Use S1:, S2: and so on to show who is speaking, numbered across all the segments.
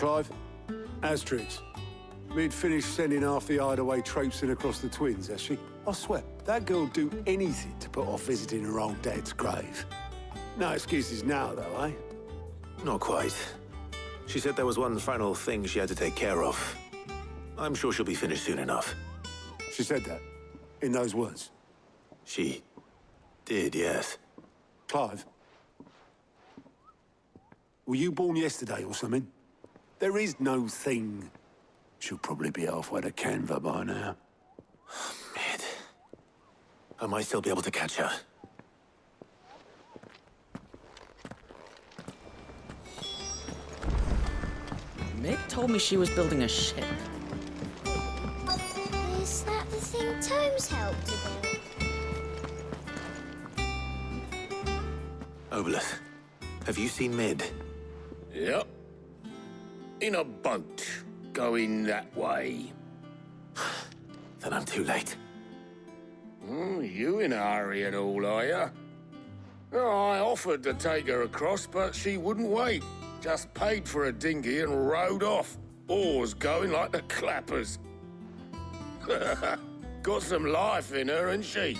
S1: Clive? Asterix. Mid finished sending half the hideaway traipsing across the twins, has she? I swear, that girl'd do anything to put off visiting her old dad's grave. No excuses now, though, eh?
S2: Not quite. She said there was one final thing she had to take care of. I'm sure she'll be finished soon enough.
S1: She said that? In those words?
S2: She did, yes.
S1: Clive? Were you born yesterday or something? There is no thing. She'll probably be halfway to Canva by now.
S2: Mid. I might still be able to catch her.
S3: Mick told me she was building a ship.
S4: Is that the thing Tomes helped to build?
S2: Obelus, have you seen Mid?
S5: Yep. In a boat, going that way.
S2: Then I'm too late.
S5: You in a hurry and all, are you? Oh, I offered to take her across, but she wouldn't wait. Just paid for a dinghy and rowed off. Oars going like the clappers. Got some life in her, ain't she?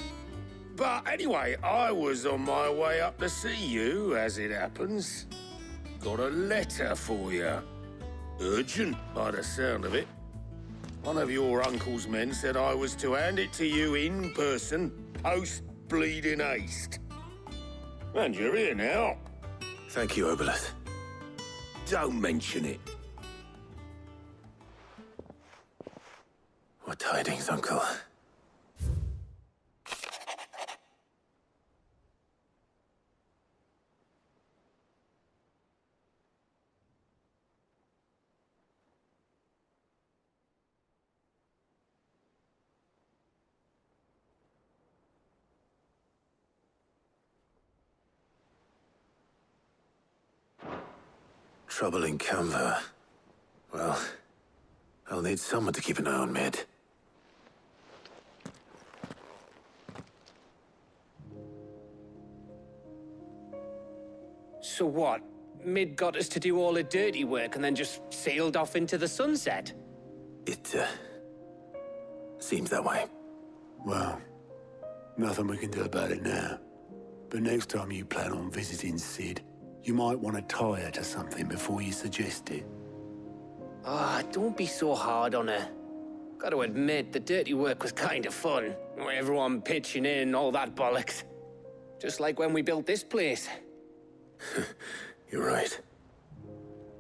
S5: But anyway, I was on my way up to see you, as it happens. Got a letter for you. Urgent, by the sound of it. One of your uncle's men said I was to hand it to you in person, post-bleeding haste. And you're here now.
S2: Thank you, Obelus.
S5: Don't mention it.
S2: What tidings, Uncle? Trouble in Canva. Well, I'll need someone to keep an eye on Mid.
S6: So what? Mid got us to do all the dirty work and then just sailed off into the sunset?
S2: It, seems that way.
S1: Well, nothing we can do about it now. But next time you plan on visiting Cid, you might want to tie her to something before you suggest it.
S6: Ah, don't be so hard on her. Gotta admit, the dirty work was kind of fun. Everyone pitching in, all that bollocks. Just like when we built this place.
S2: You're right.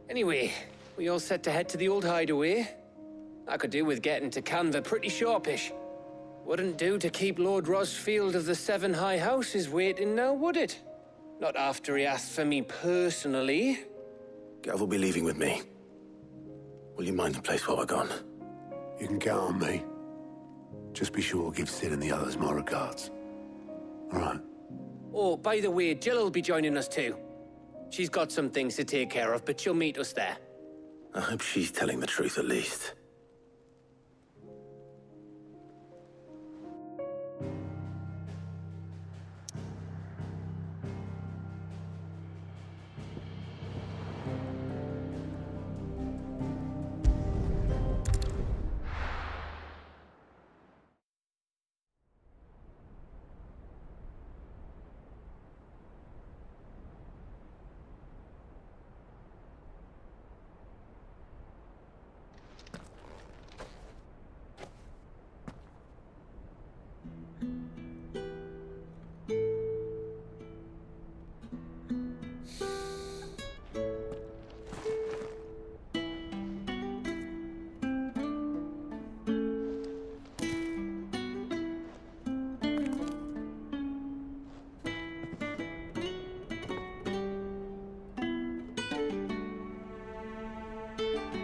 S6: Anyway, we all set to head to the old hideaway. I could do with getting to Canva pretty sharpish. Wouldn't do to keep Lord Rosfield of the Seven High Houses waiting now, would it? Not after he asked for me personally.
S2: Gav will be leaving with me. Will you mind the place while we're gone?
S1: You can count on me. Just be sure to give Cid and the others my regards. All right.
S6: Oh, by the way, Jill will be joining us too. She's got some things to take care of, but she'll meet us there.
S2: I hope she's telling the truth at least.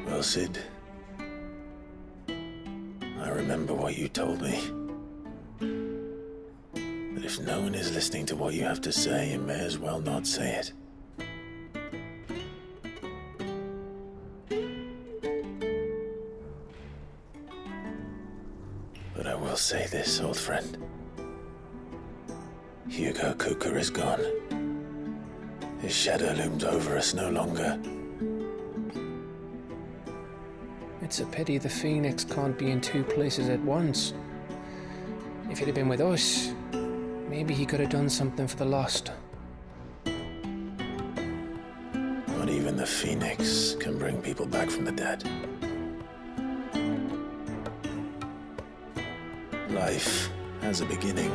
S2: Well, Cid, I remember what you told me. That if no one is listening to what you have to say, you may as well not say it. But I will say this, old friend. Hugo Cooker is gone. His shadow looms over us no longer.
S6: It's a pity the Phoenix can't be in two places at once. If he'd have been with us, maybe he could have done something for the lost.
S2: Not even the Phoenix can bring people back from the dead. Life has a beginning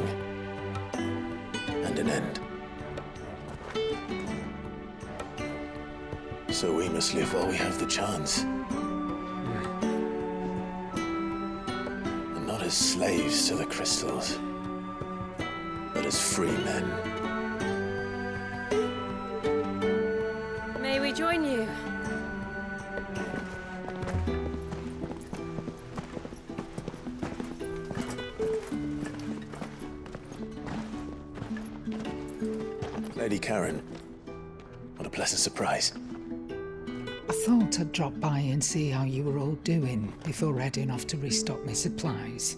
S2: and an end. So we must live while we have the chance. And not as slaves to the crystals, but as free men.
S7: May we join you?
S2: Lady Karen, what a pleasant surprise.
S8: I thought I'd drop by and see how you were all doing before heading off to restock my supplies.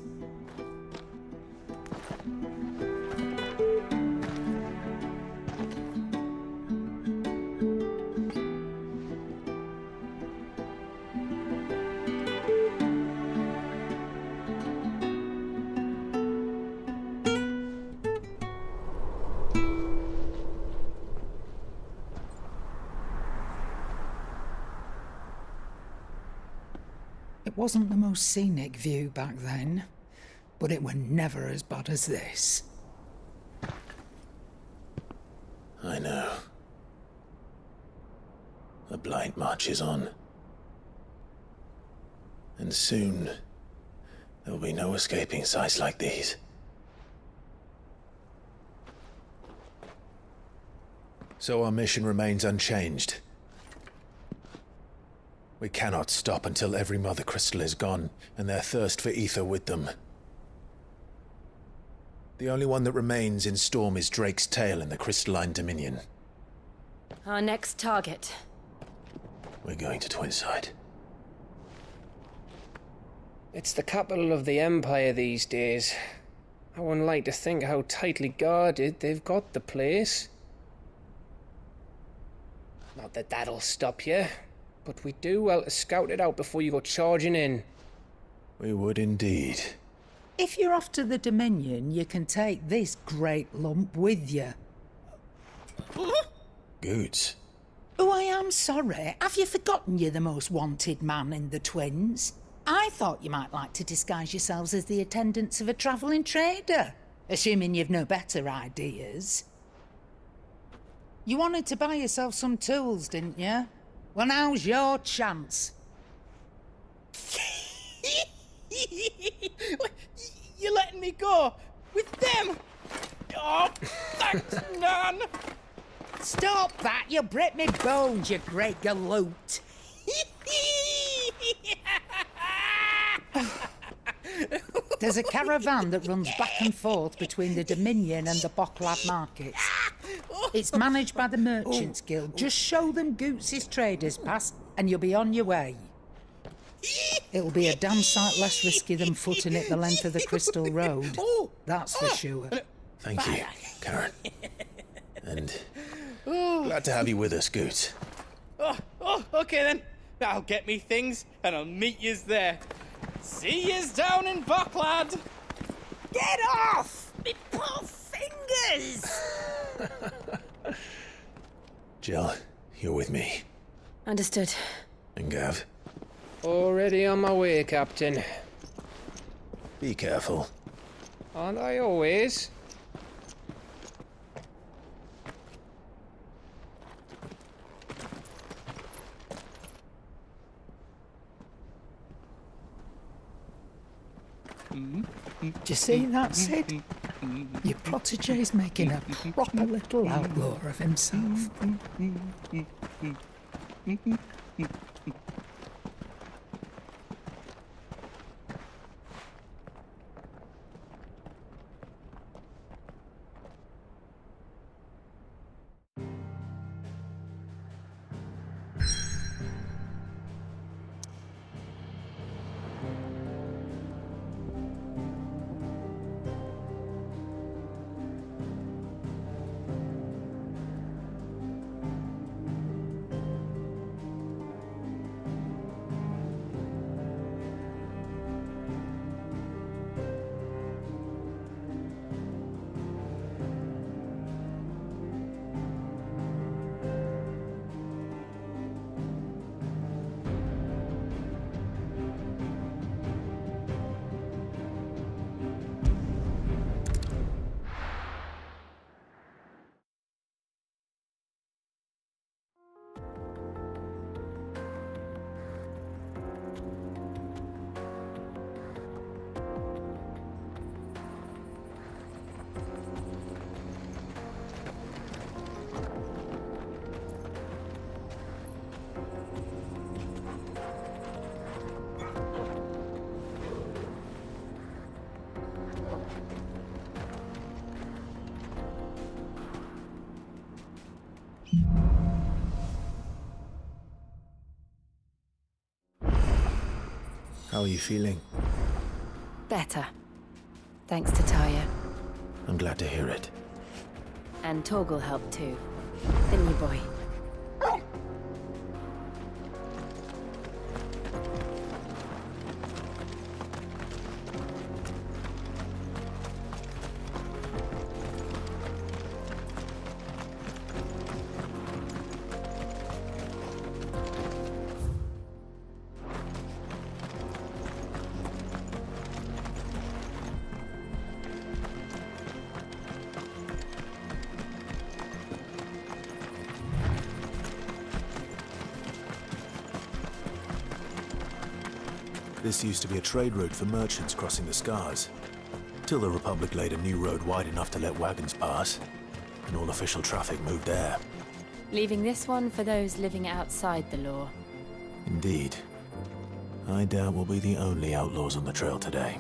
S8: It wasn't the most scenic view back then, but it were never as bad as this.
S2: I know. The Blight marches on. And soon, there'll be no escaping sights like these. So our mission remains unchanged. We cannot stop until every Mother Crystal is gone, and their thirst for ether with them. The only one that remains in Storm is Drake's tail in the Crystalline Dominion.
S7: Our next target.
S2: We're going to Twinside.
S6: It's the capital of the Empire these days. I wouldn't like to think how tightly guarded they've got the place. Not that that'll stop you, but we do well to scout it out before you go charging in.
S2: We would indeed.
S8: If you're off to the Dominion, you can take this great lump with you.
S2: Goods.
S8: Oh, I am sorry. Have you forgotten you're the most wanted man in the Twins? I thought you might like to disguise yourselves as the attendants of a travelling trader, assuming you've no better ideas. You wanted to buy yourself some tools, didn't you? Well, now's your chance.
S9: You're letting me go? With them? Oh, thanks, Nan!
S8: Stop that! You'll break me bones, you great galoot! There's a caravan that runs back and forth between the Dominion and the Bocklad markets. It's managed by the Merchants Guild. Just show them Goots' traders pass and you'll be on your way. It'll be a damn sight less risky than footing it the length of the Crystal Road. That's for sure.
S2: Thank you, Karen. And glad to have you with us, Goots.
S9: Okay then. I'll get me things and I'll meet yous there. See yous down in Bocklad.
S8: Get off! Me poor fingers!
S2: Jill, you're with me.
S7: Understood.
S2: And Gav,
S6: Already on my way, Captain.
S2: be careful.
S6: Aren't I always?
S8: Do you see that, Sid? Your protege's making a proper little outlaw of himself.
S2: are you feeling?
S7: Better. Thanks to Taya.
S2: I'm glad to hear it.
S7: And Torgal helped too. Didn't you, boy?
S2: This used to be a trade route for merchants crossing the Scars, till the Republic laid a new road wide enough to let wagons pass, and all official traffic moved there.
S7: Leaving this one for those living outside the law.
S2: Indeed. I doubt we'll be the only outlaws on the trail today.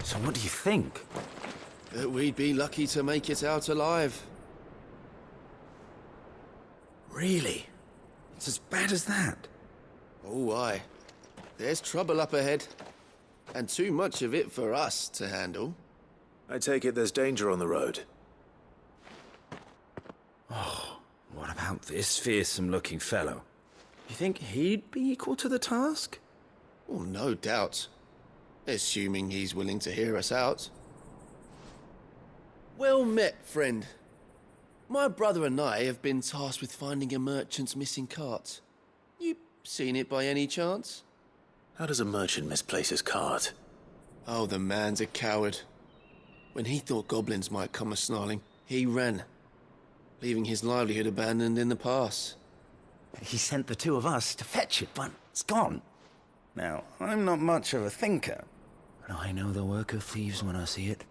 S10: So what do you think?
S11: That we'd be lucky to make it out alive.
S10: Really? It's as bad as that?
S11: Oh, aye. There's trouble up ahead. And too much of it for us to handle.
S2: I take it there's danger on the road.
S10: Oh, what about this fearsome-looking fellow? You think he'd be equal to the task?
S11: Oh, no doubt. Assuming he's willing to hear us out. Well met, friend. My brother and I have been tasked with finding a merchant's missing cart. You seen it by any chance?
S2: How does a merchant misplace his cart?
S11: Oh, the man's a coward. When he thought goblins might come a-snarling, he ran, leaving his livelihood abandoned in the pass.
S10: He sent the two of us to fetch it, but it's gone. Now, I'm not much of a thinker, but I know the work of thieves when I see it.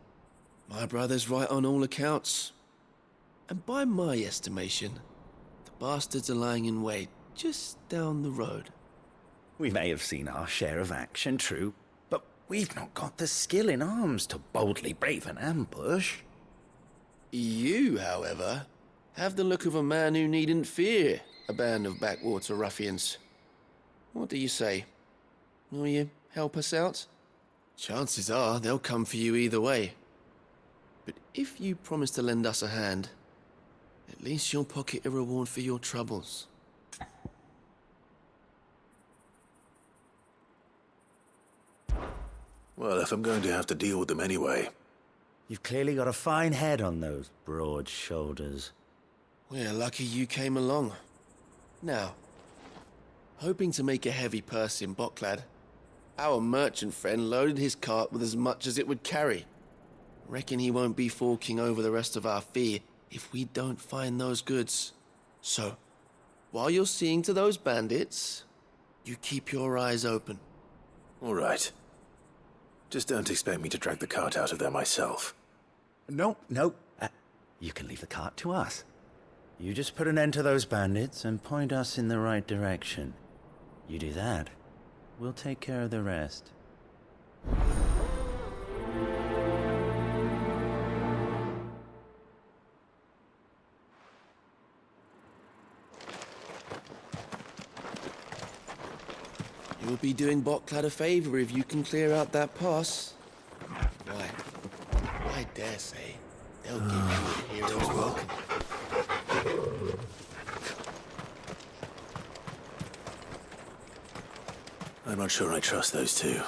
S11: My brother's right on all accounts. And by my estimation, the bastards are lying in wait just down the road.
S10: We may have seen our share of action, true, but we've not got the skill in arms to boldly brave an ambush.
S11: You, however, have the look of a man who needn't fear a band of backwater ruffians. What do you say? Will you help us out? Chances are they'll come for you either way. But if you promise to lend us a hand, at least you'll pocket a reward for your troubles.
S2: Well, if I'm going to have to deal with them anyway.
S10: You've clearly got a fine head on those broad shoulders.
S11: We're lucky you came along. Now, hoping to make a heavy purse in Boklad, our merchant friend loaded his cart with as much as it would carry. Reckon he won't be forking over the rest of our fee if we don't find those goods. So, while you're seeing to those bandits, you keep your eyes open.
S2: All right. Just don't expect me to drag the cart out of there myself.
S10: No. You can leave the cart to us. You just put an end to those bandits and point us in the right direction. You do that, we'll take care of the rest.
S11: You'll be doing Botclad a favor if you can clear out that pass. Why? I dare say they'll give you a hero's welcome.
S2: I'm not sure I trust those two.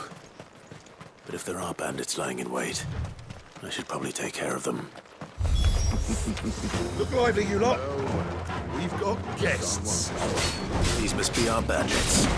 S2: But if there are bandits lying in wait, I should probably take care of them.
S12: Look lively, you lot. We've got guests.
S2: These must be our bandits.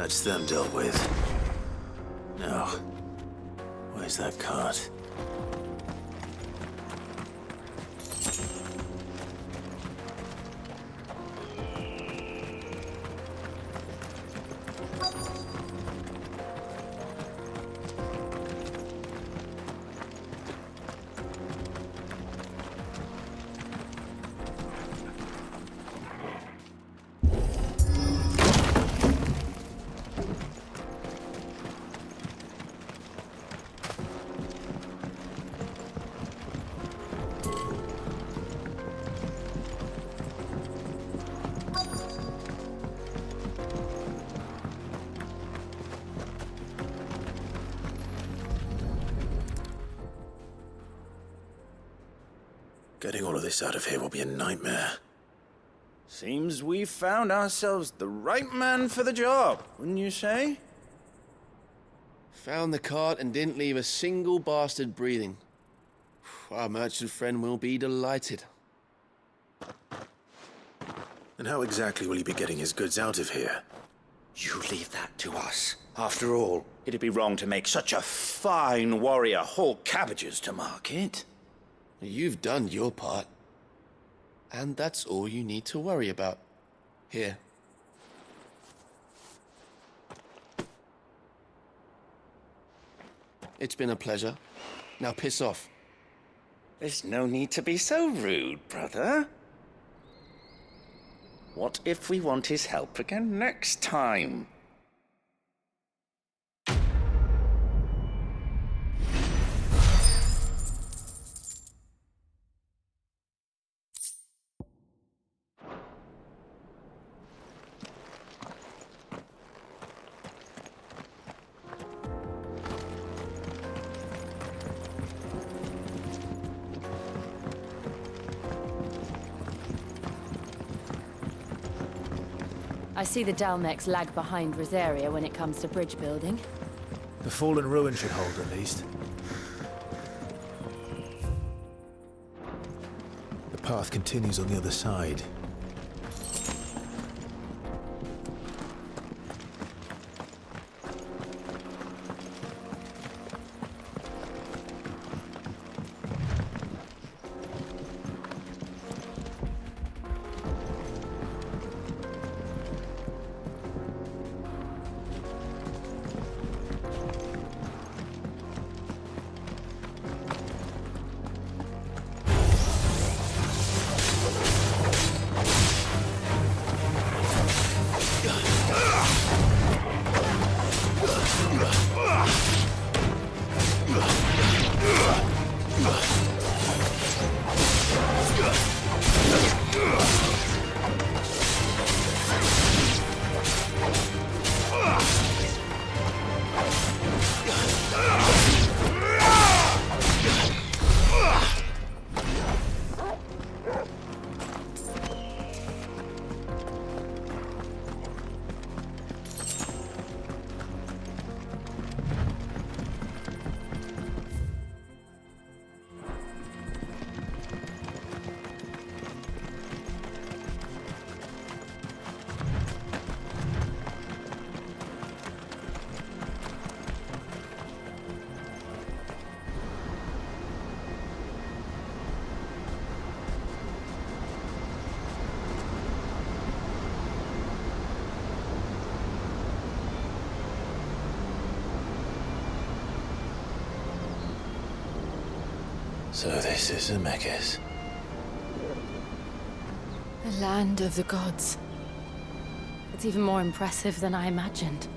S2: That's them dealt with. Now, where's that cart? Getting all of this out of here will be a nightmare.
S10: Seems we've found ourselves the right man for the job, wouldn't you say?
S11: Found the cart and didn't leave a single bastard breathing. Our merchant friend will be delighted.
S2: And how exactly will he be getting his goods out of here?
S13: You leave that to us. After all, it'd be wrong to make such a fine warrior haul cabbages to market.
S11: You've done your part. And that's all you need to worry about. Here. It's been a pleasure. Now piss off.
S13: There's no need to be so rude, brother. What if we want his help again next time?
S7: I see the Dalmex lag behind Rosaria when it comes to bridge building.
S2: The fallen ruin should hold, at least. The path continues on the other side. So this is Zemeckis.
S7: The land of the gods. It's even more impressive than I imagined.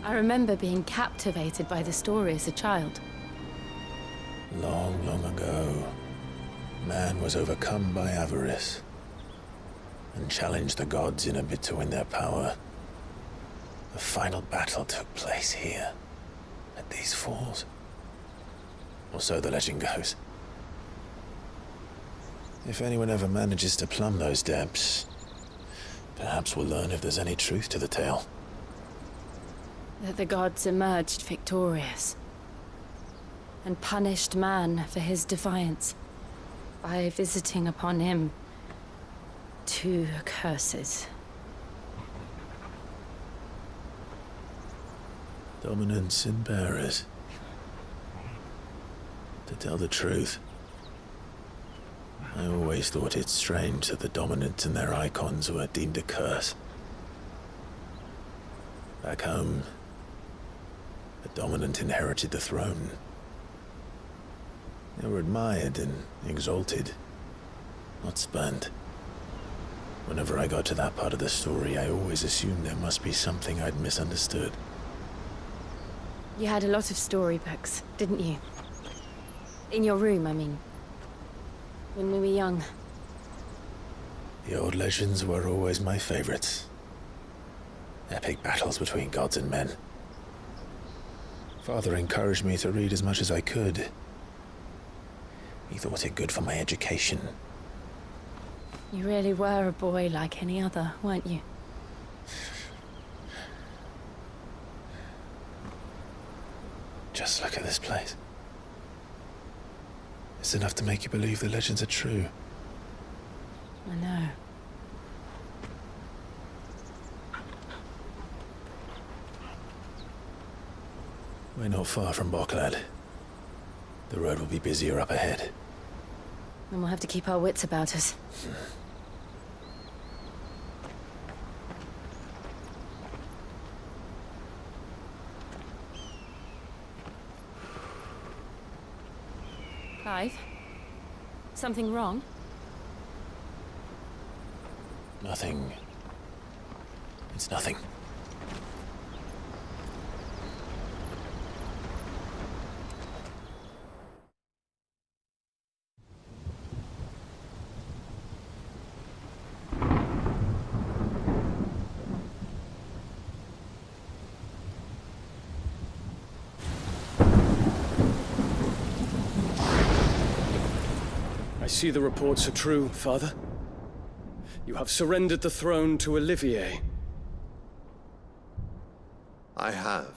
S7: I remember being captivated by the story as a child.
S2: Long, long ago, man was overcome by avarice and challenged the gods in a bid to win their power. The final battle took place here, at these falls. Or so the legend goes. If anyone ever manages to plumb those depths, perhaps we'll learn if there's any truth to the tale.
S7: That the gods emerged victorious and punished man for his defiance by visiting upon him 2 curses.
S2: Dominants and bearers. To tell the truth, I always thought it strange that the dominants and their icons were deemed a curse. Back home, the dominant inherited the throne. They were admired and exalted, not spurned. Whenever I got to that part of the story, I always assumed there must be something I'd misunderstood.
S7: You had a lot of storybooks, didn't you? In your room, I mean. When we were young.
S2: The old legends were always my favorites. Epic battles between gods and men. Father encouraged me to read as much as I could. He thought it good for my education.
S7: You really were a boy like any other, weren't you?
S2: Just look at this place. It's enough to make you believe the legends are true.
S7: I know.
S2: We're not far from Boklad. The road will be busier up ahead.
S7: Then we'll have to keep our wits about us. Clive? Something wrong?
S2: Nothing. It's nothing.
S14: I see the reports are true, Father. You have surrendered the throne to Olivier.
S12: I have.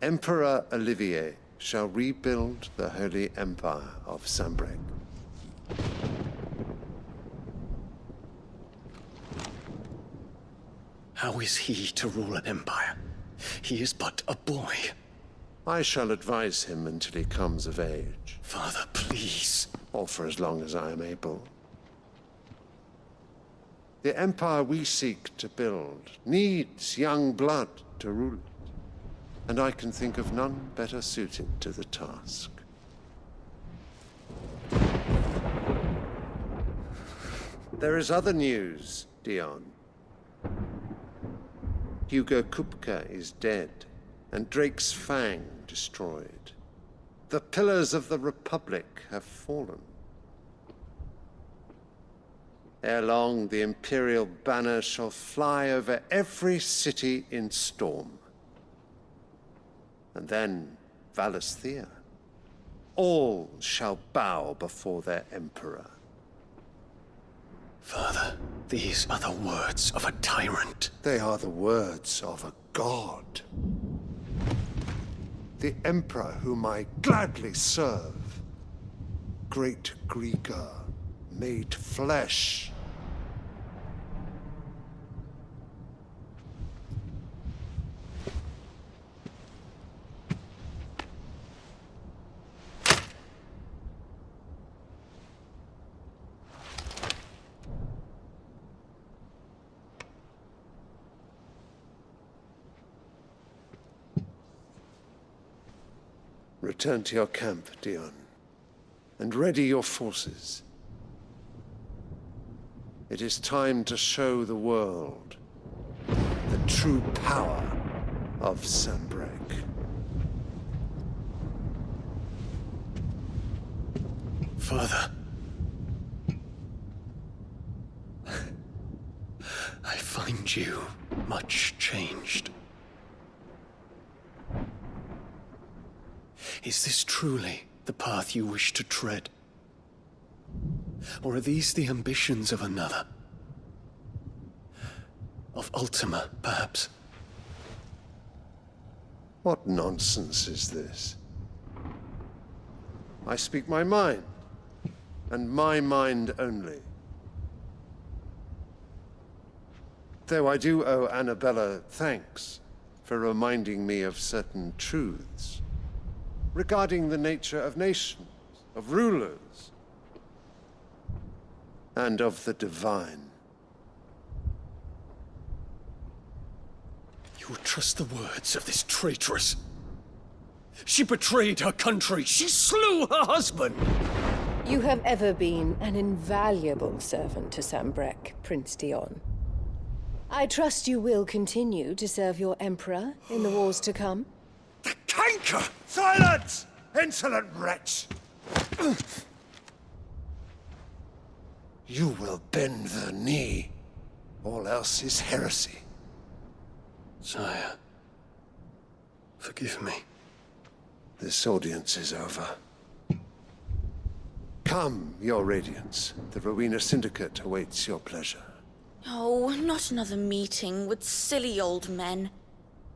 S12: Emperor Olivier shall rebuild the Holy Empire of Sambrec.
S14: How is he to rule an empire? He is but a boy.
S12: I shall advise him until he comes of age.
S14: Father, please.
S12: Or for as long as I am able. The empire we seek to build needs young blood to rule it, and I can think of none better suited to the task. There is other news, Dion. Hugo Kupka is dead, and Drake's Fang destroyed. The pillars of the Republic have fallen. Ere long, the Imperial banner shall fly over every city in Storm. And then Valisthea. All shall bow before their Emperor.
S14: Father, these are the words of a tyrant.
S12: They are the words of a god. The Emperor whom I gladly serve. Great Grieger, made flesh. Return to your camp, Dion, and ready your forces. It is time to show the world the true power of Sanbreque.
S14: Father. I find you much changed. Is this truly the path you wish to tread? Or are these the ambitions of another? Of Ultima, perhaps?
S12: What nonsense is this? I speak my mind, and my mind only. Though I do owe Annabella thanks for reminding me of certain truths regarding the nature of nations, of rulers, and of the divine.
S14: You would trust the words of this traitress? She betrayed her country. She slew her husband.
S15: You have ever been an invaluable servant to Sanbreque, Prince Dion. I trust you will continue to serve your Emperor in the wars to come.
S12: The canker! Silence! Insolent wretch! You will bend the knee. All else is heresy.
S14: Sire, forgive me.
S12: This audience is over. Come, your Radiance. The Rowena Syndicate awaits your pleasure.
S16: Oh, not another meeting with silly old men.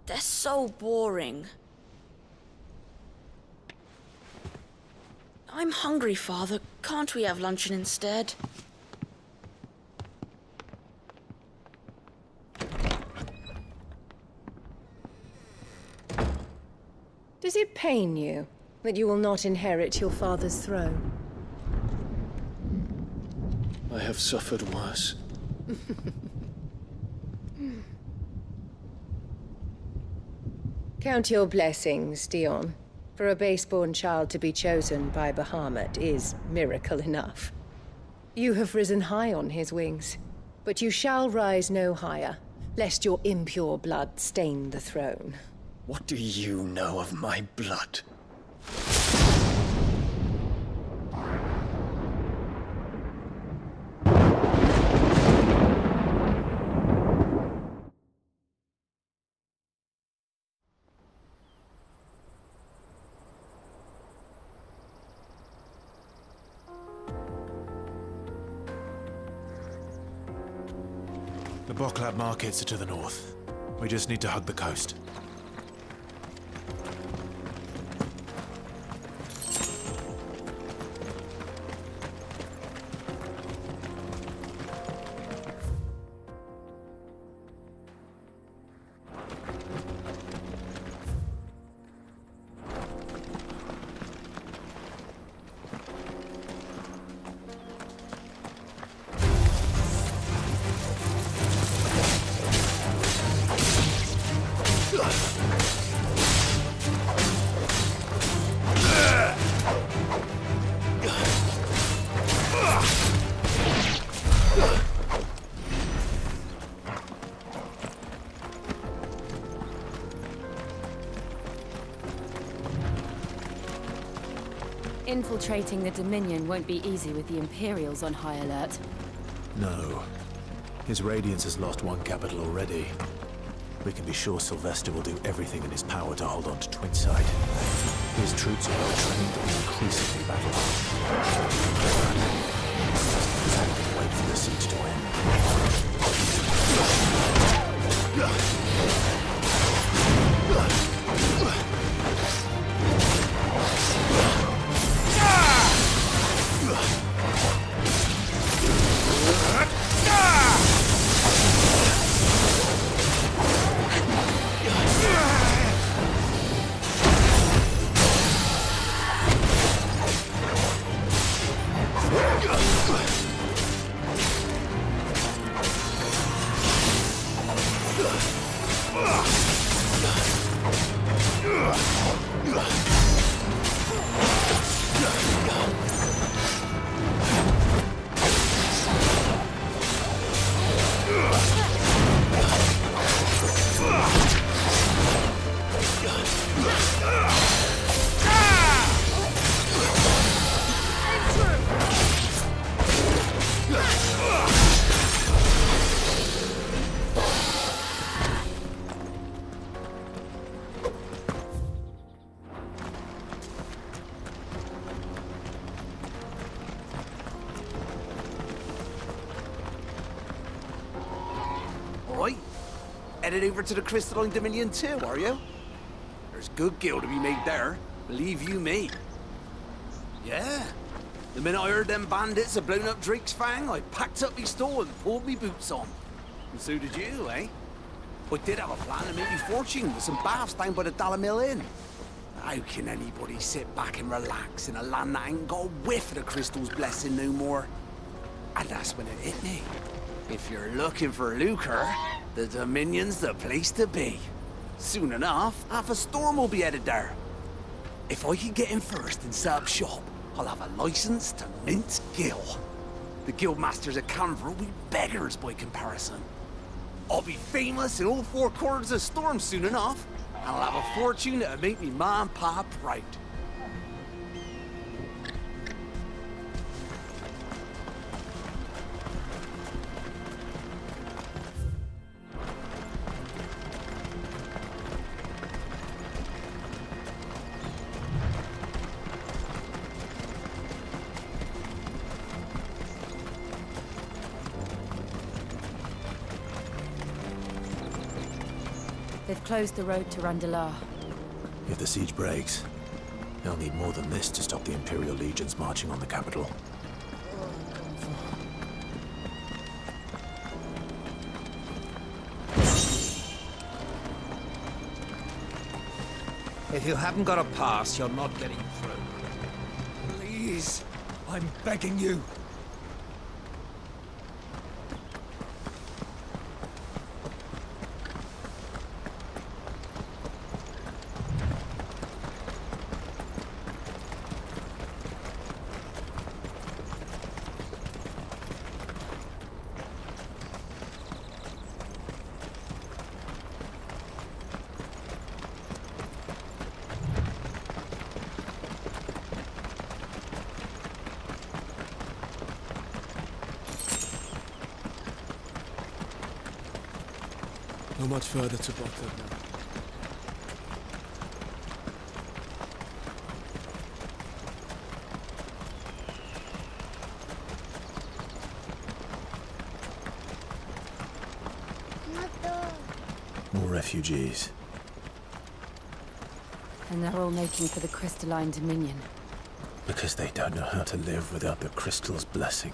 S16: They're so boring. I'm hungry, Father. Can't we have luncheon instead?
S15: Does it pain you that you will not inherit your father's throne?
S14: I have suffered worse.
S15: Count your blessings, Dion. For a base-born child to be chosen by Bahamut is miracle enough. You have risen high on his wings, but you shall rise no higher, lest your impure blood stain the throne.
S14: What do you know of my blood?
S2: The Bocklab markets are to the north. We just need to hug the coast.
S7: Infiltrating the Dominion won't be easy with the Imperials on high alert.
S2: No. His Radiance has lost one capital already. We can be sure Sylvester will do everything in his power to hold on to Twinside. His troops are well trained and increasingly battle-hardened. Wait for the siege to end.
S17: headed over to the Crystalline Dominion too, are you? There's good gil to be made there, believe you me. Yeah. The minute I heard them bandits had blown up Drake's Fang, I packed up me store and pulled me boots on. And so did you, eh? I did have a plan to make me fortune with some baths down by the Dalamil Inn. How can anybody sit back and relax in a land that ain't got a whiff of the crystal's blessing no more? And that's when it hit me. If you're looking for lucre, the Dominion's the place to be. Soon enough, half a storm will be headed there. If I can get in first and set up shop, I'll have a license to mint gil. The guildmasters at Canver will be beggars by comparison. I'll be famous in all four corners of Storm soon enough, and I'll have a fortune that'll make me ma and pa proud.
S7: They've closed the road to Randalar.
S2: If the siege breaks, they'll need more than this to stop the Imperial legions marching on the capital.
S18: If you haven't got a pass, you're not getting through.
S19: Please, I'm begging you.
S14: Not much further to Bottom now.
S2: More refugees.
S7: And they're all making for the Crystalline Dominion.
S2: Because they don't know how to live without the crystal's blessing.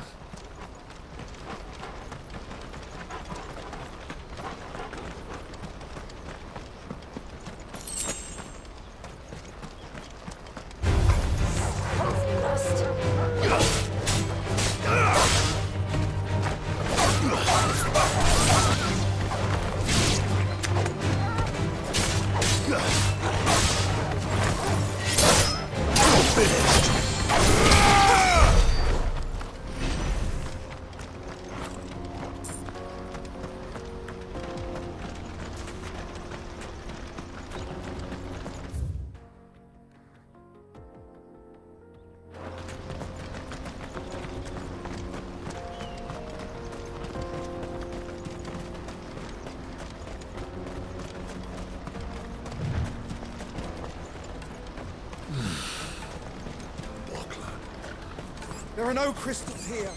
S19: There are no crystals here.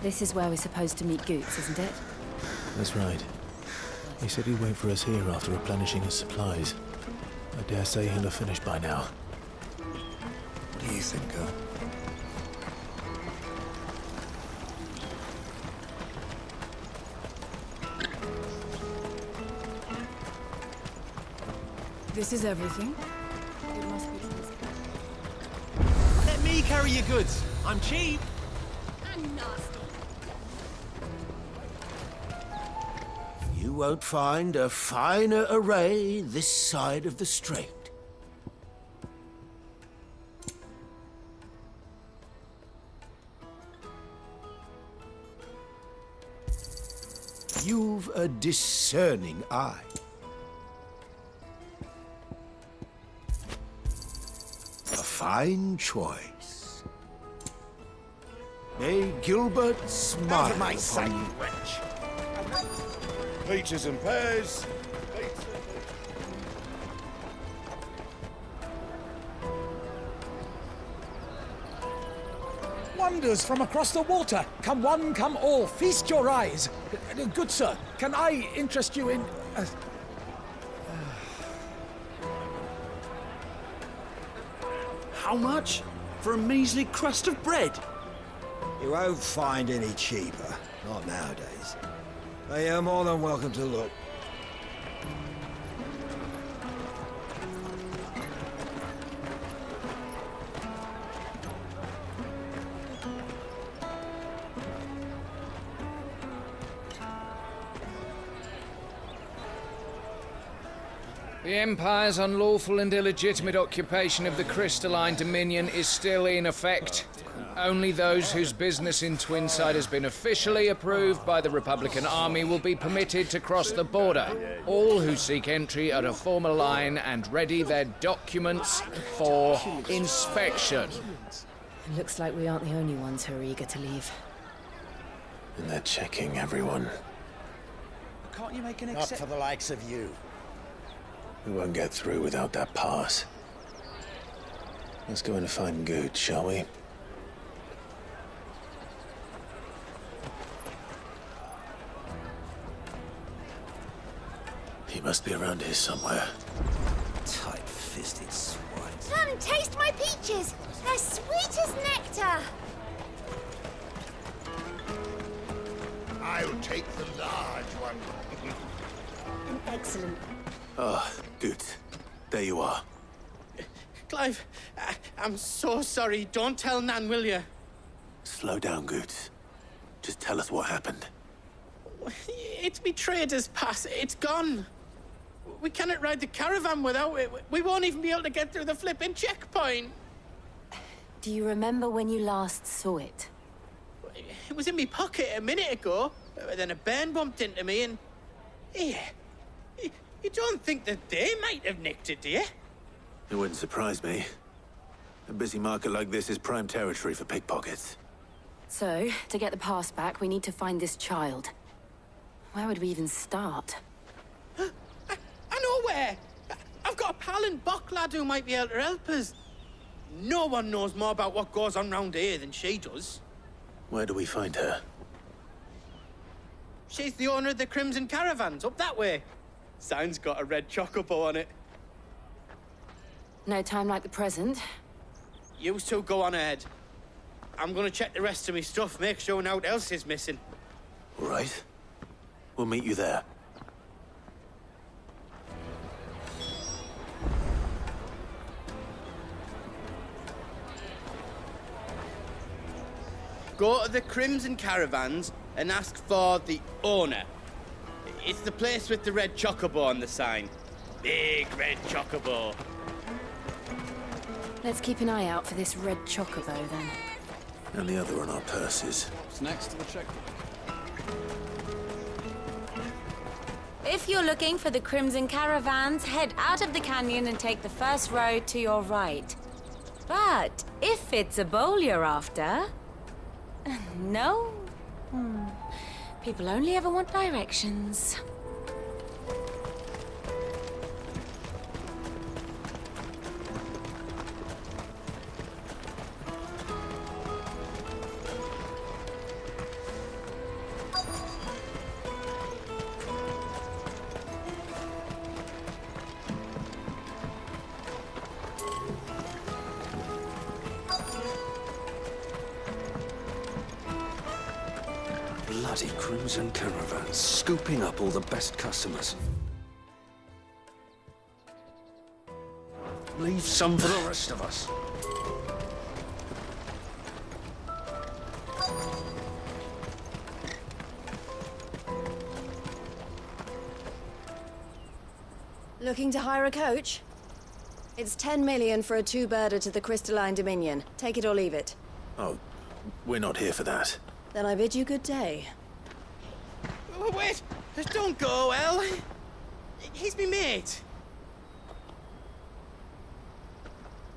S7: This is where we're supposed to meet Goots, isn't it?
S2: That's right. He said he'd wait for us here after replenishing his supplies. I dare say he'll have finished by now.
S19: What do you think, girl?
S20: This is everything. It must be
S18: Let me carry your goods. I'm cheap.
S20: and nasty.
S5: You won't find a finer array this side of the strait. You've a discerning eye. A fine choice. May Gilbert smile
S19: Out of my
S5: upon
S19: sight,
S5: you.
S19: you wretch.
S12: Peaches and pears.
S19: Wonders from across the water. Come one, come all. Feast your eyes. Good sir, can I interest you in
S17: How much? For a measly crust of bread?
S19: You won't find any cheaper. Not nowadays. But you're more than welcome to look.
S21: The Empire's unlawful and illegitimate occupation of the crystalline dominion is still in effect. Only those whose business in Twinside has been officially approved by the Republican Army will be permitted to cross the border. All who seek entry are to form a line and ready their documents for inspection.
S7: It looks like we aren't the only ones who are eager to leave.
S2: And they're checking everyone.
S17: Can't you make an
S13: Not for the likes of you.
S2: We won't get through without that pass. Let's go in and find Good, shall we? He must be around here somewhere.
S19: Tight-fisted swine.
S4: Come, taste my peaches! They're sweet as nectar!
S5: I'll take the large one.
S4: Excellent.
S2: Ah, Good. There you are.
S9: Clive, I'm so sorry. Don't tell Nan, will you?
S2: Slow down, Good. Just tell us what happened.
S9: It's me trader's pass. It's gone. We cannot ride the caravan without it. We won't even be able to get through the flipping checkpoint.
S7: Do you remember when you last saw it?
S9: It was in my pocket a minute ago. Then a bairn bumped into me and... Yeah. You don't think that they might have nicked it, do you?
S2: It wouldn't surprise me. A busy market like this is prime territory for pickpockets.
S7: So, to get the pass back, we need to find this child. Where would we even start?
S9: I know where! I've got a pal in Bocklad who might be able to help us. No one knows more about what goes on round here than she does.
S2: Where do we find her?
S9: She's the owner of the Crimson Caravans, up that way. Sign's got a red chocobo on it.
S7: No time like the present.
S9: You two go on ahead. I'm gonna check the rest of my stuff, make sure naught else is missing.
S2: All right. We'll meet you there.
S9: Go to the Crimson Caravans and ask for the owner. It's the place with the red chocobo on the sign. Big red chocobo.
S7: Let's keep an eye out for this red chocobo, then.
S2: And the other on our purses.
S17: What's next to the checkbook?
S16: If you're looking for the Crimson Caravans, head out of the canyon and take the first road to your right. But if it's a bowl you're after... No? People only ever want directions.
S17: Bloody Crimson Caravans, scooping up all the best customers. Leave some for the rest of us.
S15: Looking to hire a coach? It's 10 million for a two-birder to the Crystalline Dominion. Take it or leave it.
S2: Oh, we're not here for that.
S15: Then I bid you good day.
S9: Oh, wait! Don't go, El. He's me mate.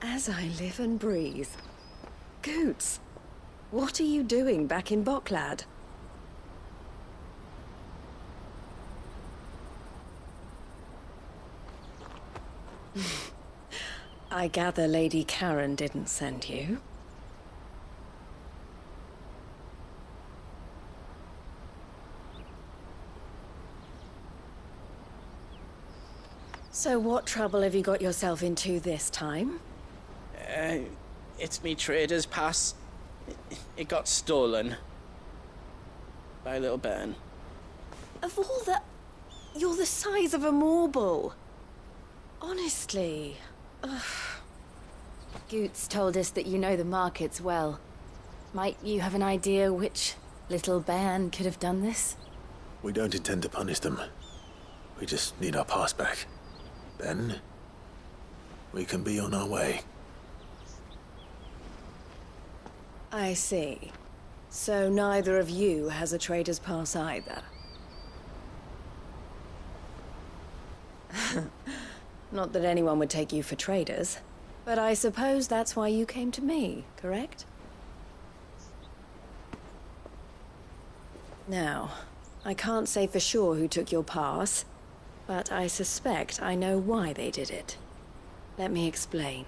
S15: As I live and breathe. Goots, what are you doing back in Bocklad? I gather Lady Karen didn't send you. So what trouble have you got yourself into this time?
S9: It's me trader's pass. It got stolen. By a little bairn.
S15: Of all the... You're the size of a marble. Honestly. Ugh.
S7: Goots told us that you know the markets well. Might you have an idea which little bairn could have done this?
S2: We don't intend to punish them. We just need our pass back. Then, we can be on our way.
S15: I see. So neither of you has a trader's pass either. Not that anyone would take you for traders, but I suppose that's why you came to me, correct? Now, I can't say for sure who took your pass, but I suspect I know why they did it. Let me explain.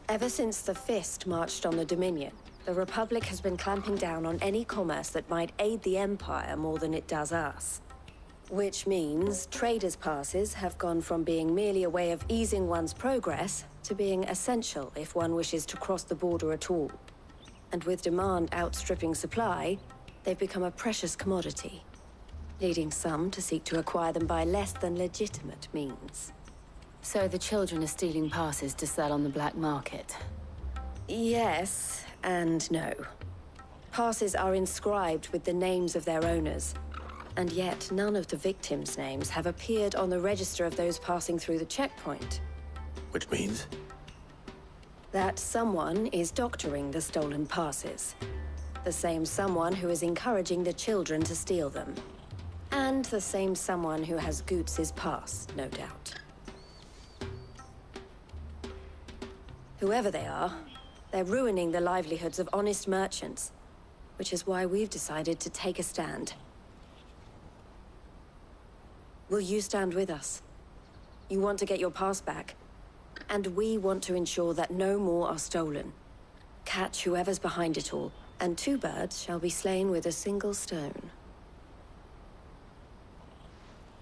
S15: Ever since the Fist marched on the Dominion, the Republic has been clamping down on any commerce that might aid the Empire more than it does us. Which means traders' passes have gone from being merely a way of easing one's progress to being essential if one wishes to cross the border at all. And with demand outstripping supply, they've become a precious commodity, leading some to seek to acquire them by less than legitimate means.
S7: So the children are stealing passes to sell on the black market?
S15: Yes, and no. Passes are inscribed with the names of their owners, and yet none of the victims' names have appeared on the register of those passing through the checkpoint.
S2: Which means?
S15: That someone is doctoring the stolen passes. The same someone who is encouraging the children to steal them. And the same someone who has Goots' pass, no doubt. Whoever they are, they're ruining the livelihoods of honest merchants, which is why we've decided to take a stand. Will you stand with us? You want to get your pass back, and we want to ensure that no more are stolen. Catch whoever's behind it all, and 2 birds shall be slain with a single stone.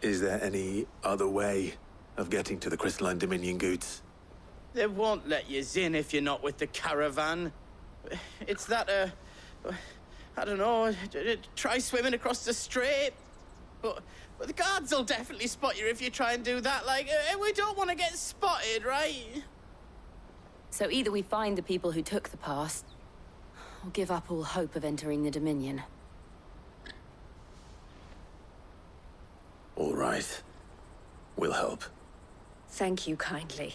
S2: Is there any other way of getting to the Crystalline Dominion, Goots?
S9: They won't let you in if you're not with the caravan. It's that, I don't know, try swimming across the strait. But the guards will definitely spot you if you try and do that. Like, we don't want to get spotted, right?
S7: So either we find the people who took the pass, or give up all hope of entering the Dominion.
S2: All right. We'll help.
S15: Thank you kindly.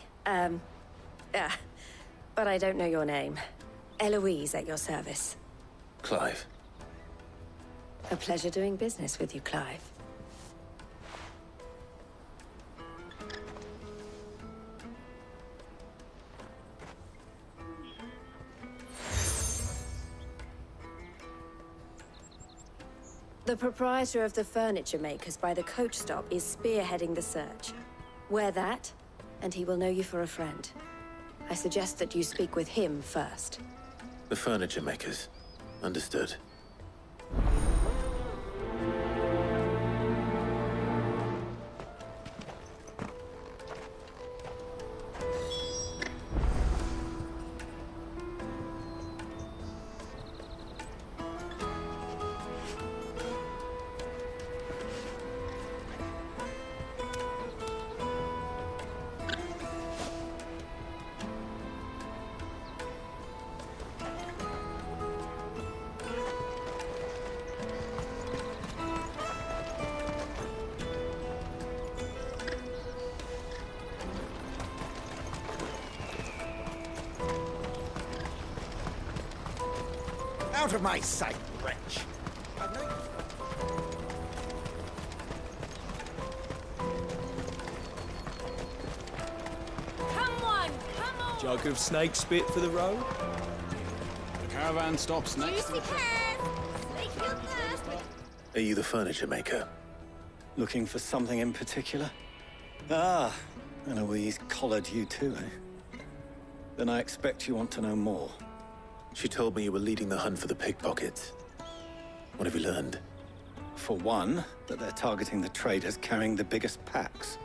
S15: But I don't know your name. Eloise at your service.
S2: Clive.
S15: A pleasure doing business with you, Clive. The proprietor of the furniture makers by the coach stop is spearheading the search. Wear that, and he will know you for a friend. I suggest that you speak with him first.
S2: The furniture makers. Understood.
S19: Out of my sight, wretch!
S20: Come on!
S14: Jug of snake spit for the road? The caravan stops next to the...
S2: Are you the furniture maker?
S3: Looking for something in particular? Ah, Eloise collared you too, eh? Then I expect you want to know more.
S2: She told me you were leading the hunt for the pickpockets. What have you learned?
S3: For one, that they're targeting the traders carrying the biggest packs.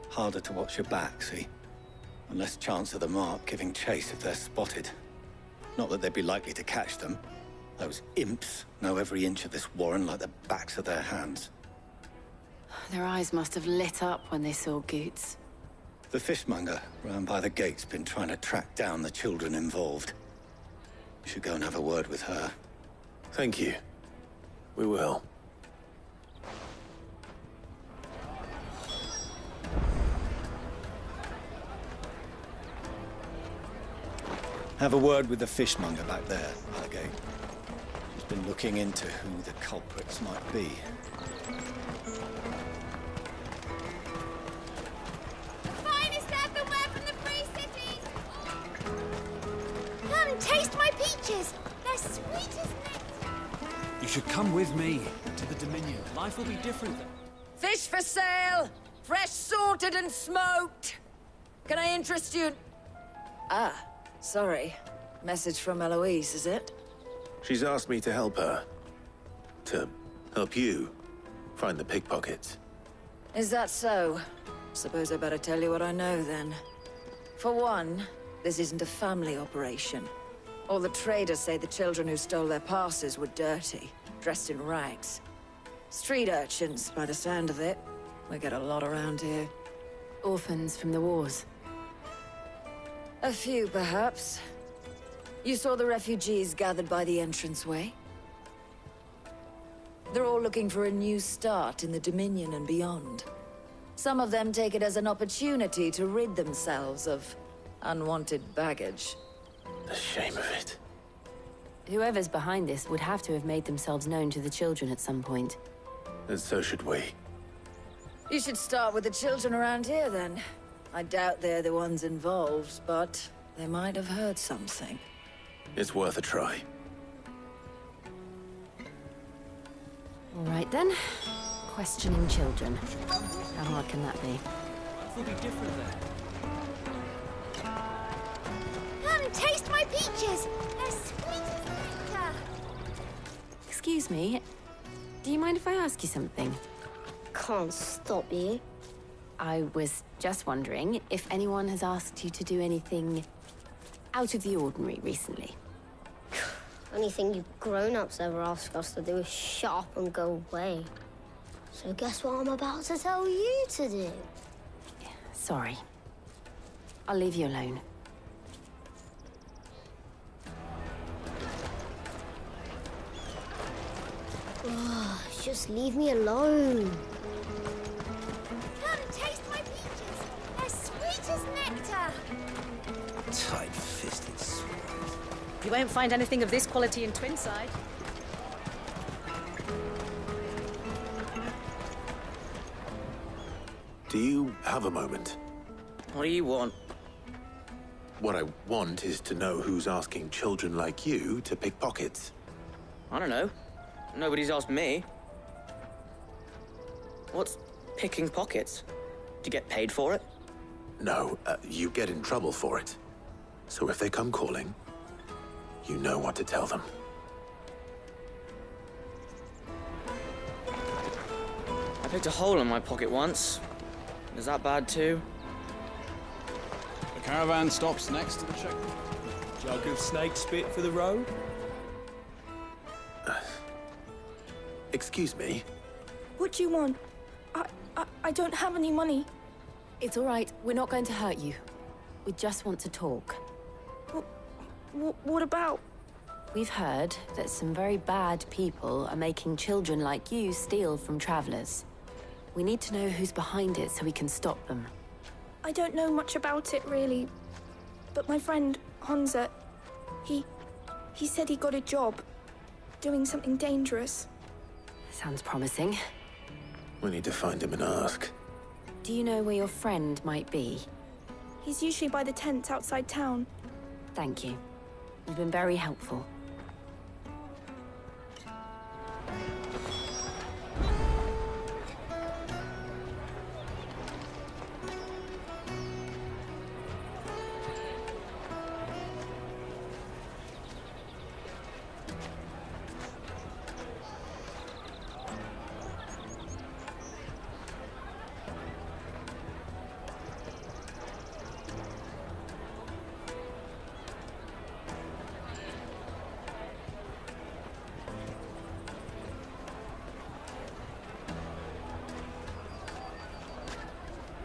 S3: Harder to watch your back, see? And less chance of the mark giving chase if they're spotted. Not that they'd be likely to catch them. Those imps know every inch of this warren like the backs of their hands.
S7: Their eyes must have lit up when they saw Goots.
S3: The fishmonger round by the gate's been trying to track down the children involved. You should go and have a word with her.
S2: Thank you. We will.
S3: Have a word with the fishmonger back there by the gate. She's been looking into who the culprits might be.
S4: Finest earthenware from the Free Cities! Come, taste my peaches! They're sweet as nectar!
S18: You should come with me to the Dominion. Life will be different then.
S22: Fish for sale! Fresh sorted and smoked! Can I interest you? Ah, sorry. Message from Eloise, is it?
S2: She's asked me to help her. To help you find the pickpockets.
S22: Is that so? Suppose I better tell you what I know then. For one, this isn't a family operation. All the traders say the children who stole their passes were dirty, dressed in rags. Street urchins, by the sound of it. We get a lot around here.
S7: Orphans from the wars.
S22: A few, perhaps. You saw the refugees gathered by the entranceway? They're all looking for a new start in the Dominion and beyond. Some of them take it as an opportunity to rid themselves of unwanted baggage.
S2: The shame of it.
S7: Whoever's behind this would have to have made themselves known to the children at some point.
S2: And so should we.
S22: You should start with the children around here, then. I doubt they're the ones involved, but they might have heard something.
S2: It's worth a try.
S7: All right, then. Questioning children. How hard can that be?
S18: Life will be different then.
S4: Come, taste my peaches! They're sweet as nectar!
S7: Excuse me. Do you mind if I ask you something?
S23: Can't stop you.
S7: I was just wondering if anyone has asked you to do anything out of the ordinary recently.
S23: Anything you grown-ups ever ask us to do is shut up and go away. So guess what I'm about to tell you to do?
S7: Sorry. I'll leave you alone.
S23: Ugh, just leave me alone.
S4: Come, taste my peaches! They're sweet as nectar!
S19: Tight-fisted swine.
S24: You won't find anything of this quality in Twinside.
S2: Do you have a moment?
S9: What do you want?
S2: What I want is to know who's asking children like you to pick pockets.
S9: I don't know. Nobody's asked me. What's picking pockets? Do you get paid for it?
S2: No, you get in trouble for it. So if they come calling, you know what to tell them.
S9: I picked a hole in my pocket once. Is that bad too?
S25: The caravan stops next to the checkpoint.
S18: Jug of snake spit for the road?
S2: Excuse me?
S20: What do you want? I don't have any money.
S7: It's all right. We're not going to hurt you. We just want to talk.
S20: What about?
S7: We've heard that some very bad people are making children like you steal from travelers. We need to know who's behind it so we can stop them.
S20: I don't know much about it, really. But my friend, Hansa, he said he got a job doing something dangerous.
S7: Sounds promising.
S2: We need to find him and ask.
S7: Do you know where your friend might be?
S20: He's usually by the tents outside town.
S7: Thank you. You've been very helpful.